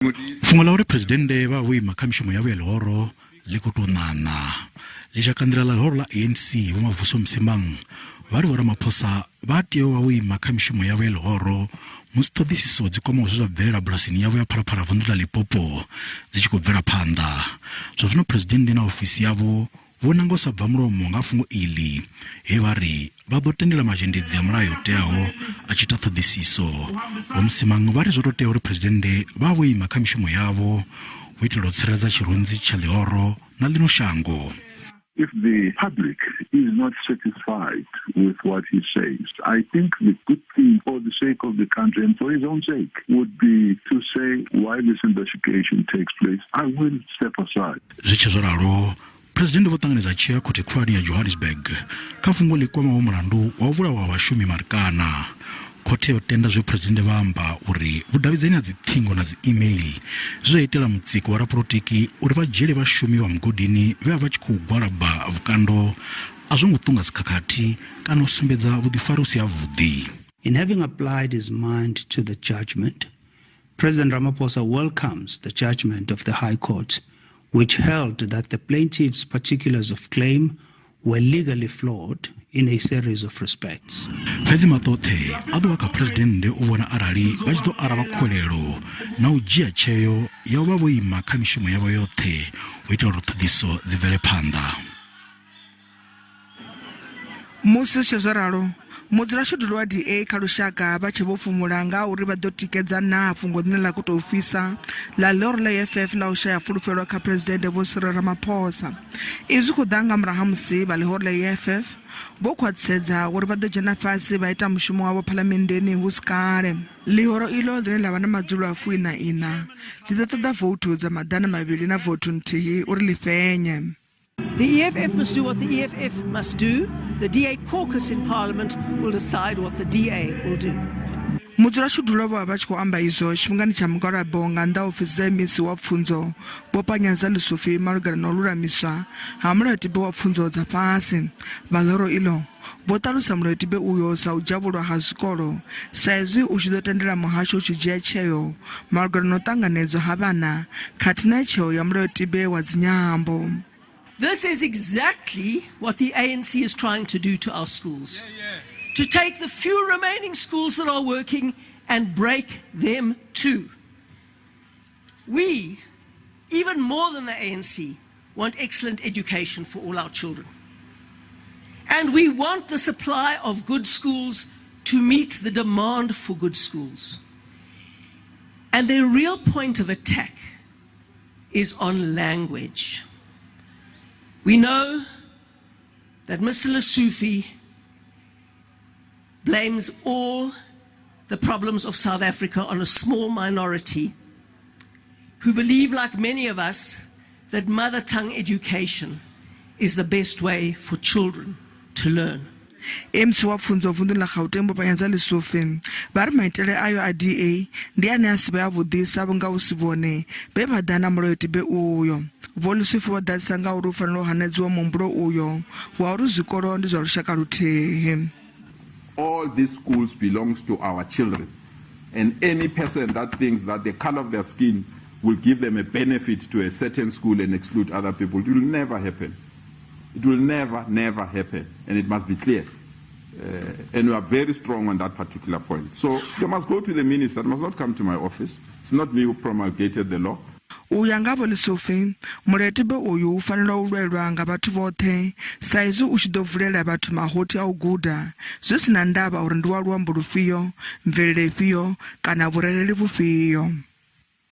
Fungola uri Presidennde vha khamishumo yavho ya lihoro likutonana. Lizhakandila la lihoro la ANC Vho-Mavuso Msimang Vhari Vho-Ramaphosa vha tea vha khamishumo yavho ya lihoro musi ṱhoḓisiso dzi kwamaho zwa bvelela bulasini yavho ya phalaphala vundu la Limpopo dzi tshi khou bvela phanḓa. Zwa zwino Presidennde na ofisi yavho vho nanga u sa bva mulomo nga fhungo iḽi he vha ri vha ḓo tendela mazhendedzi a mulayo teaho a tshi ita ṱhoḓisiso. Vho Msimang vha ri zwo tou tea uri Presidennde vha vho ima kha mishumo yavho u itela u tsireledza tshirunzi tsha lihoro na ḽino shango. If the public is not satisfied with what he says, I think the good thing for the sake of the country and for his own sake would be to say, while this investigation takes place, I will step aside. Presidennde vho ṱanganedza tshia khothe khulwane ya Johannesburg kha fhungo ḽi kwamaho mulandu wa u vhulawa vhashumi marikana. Khothe yo tenda zwe Presidennde vha amba uri vhudavhidzani ha dziṱhingo na dzi email zwo itela mutsiko wa raporotiki uri vha dzhiele vhashumi vha mugodini vhe vha tshi khou gwalaba vhukando a zwo ngo ṱunga dzikhakhathi kana u sumbedza vhuḓifari hu si havhuḓi. In having applied his mind to the judgment, President Ramaphosa welcomes the judgment of the High Court, which held that the plaintiff's particulars of claim were legally flawed in a series of respects. Fedzi maṱoṱhe a ḓo ka Presidennde u vhona arali vha tshi ḓo arava khuwelelo na u dzhia tsheo ya u vha vho ima kha mishumo yavho yoṱhe u itela uri ṱhoḓiso dzi bvele phanḓa. Musi tshizwaralo mudzulatshidulo wa DA kha lushaka vha tshe vho fhumula nga uri vha ḓo tikedza na fhungo ḽine ḽa khou tou fhisa ḽa lihoro la EFF ḽa u shaya fulufhelo kha Presidennde Vho-Cyril Ramaphosa. Izwi khou ḓa nga murahu ha musi vha lihoro la EFF vho khwaṱhisedza uri vha ḓo dzhena fhasi vha ita mushumo wavho phalamenndeni hu si kale. Lihoro iḽo ḽine ḽa vha na madzulo a 49 ḽi ḓo ṱoḓa vouthu dza maḓana mavhili na vouthu nthihi uri ḽi fenye. The EFF must do what the EFF must do. The DA caucus in Parliament will decide what the DA will do. Mudzulatshidulo vho vha tshi khou amba izwo tshifhingani tsha mugwalabo nga nnḓa ofisi dza emisi wa pfunzo vho panyaza ḽisofi malugana na u lulamiswa ha mulayotibe wa pfunzo dza fhasi. Vha lihoro iḽo vho ṱalusa mulayotibe uyo sa u dzhavhulwa ha zwikolo sa izwi u tshi ḓo tendela muhasho u tshi dzhia tsheo malugana na u ṱanganedzwa ha vhana khathihi na tsheo ya mulayotibe wa dzinyambo. This is exactly what the ANC is trying to do to our schools. To take the few remaining schools that are working and break them too. We, even more than the ANC, want excellent education for all our children. And we want the supply of good schools to meet the demand for good schools. And the real point of attack is on language. We know that Mr. Lesotho blames all the problems of South Africa on a small minority who believe, like many of us, that mother tongue education is the best way for children to learn. MC wa pfunzo vundu la Gauteng vho panyaza ḽisofi vha ri maitele ayo a DA ndi ane a si vhe avhuḓi sa vhunga u si vhone vhe vha ḓa na mulayotibe uyo. Vho Lesotho vho ḓadzisa nga uri u fanela u hanedziwa muhumbulo uyo wa uri zwikolo ndi zwa lushaka luthihi. All these schools belongs to our children, and any person that thinks that the color of their skin will give them a benefit to a certain school and exclude other people, it will never happen. It will never happen, and it must be clear. And we are very strong on that particular point. So they must go to the minister, they must not come to my office. It's not me who promulgated the law. Uya nga vho Lesotho mulayotibe uyu u fanela u lwelwa nga vhathu vhoṱhe sa izwi u tshi ḓo vulela vhathu mahoti a u guda zwi si na ndavha uri ndi wa luambo lufhio, mvelele ifhio kana vhurereli vhufhio.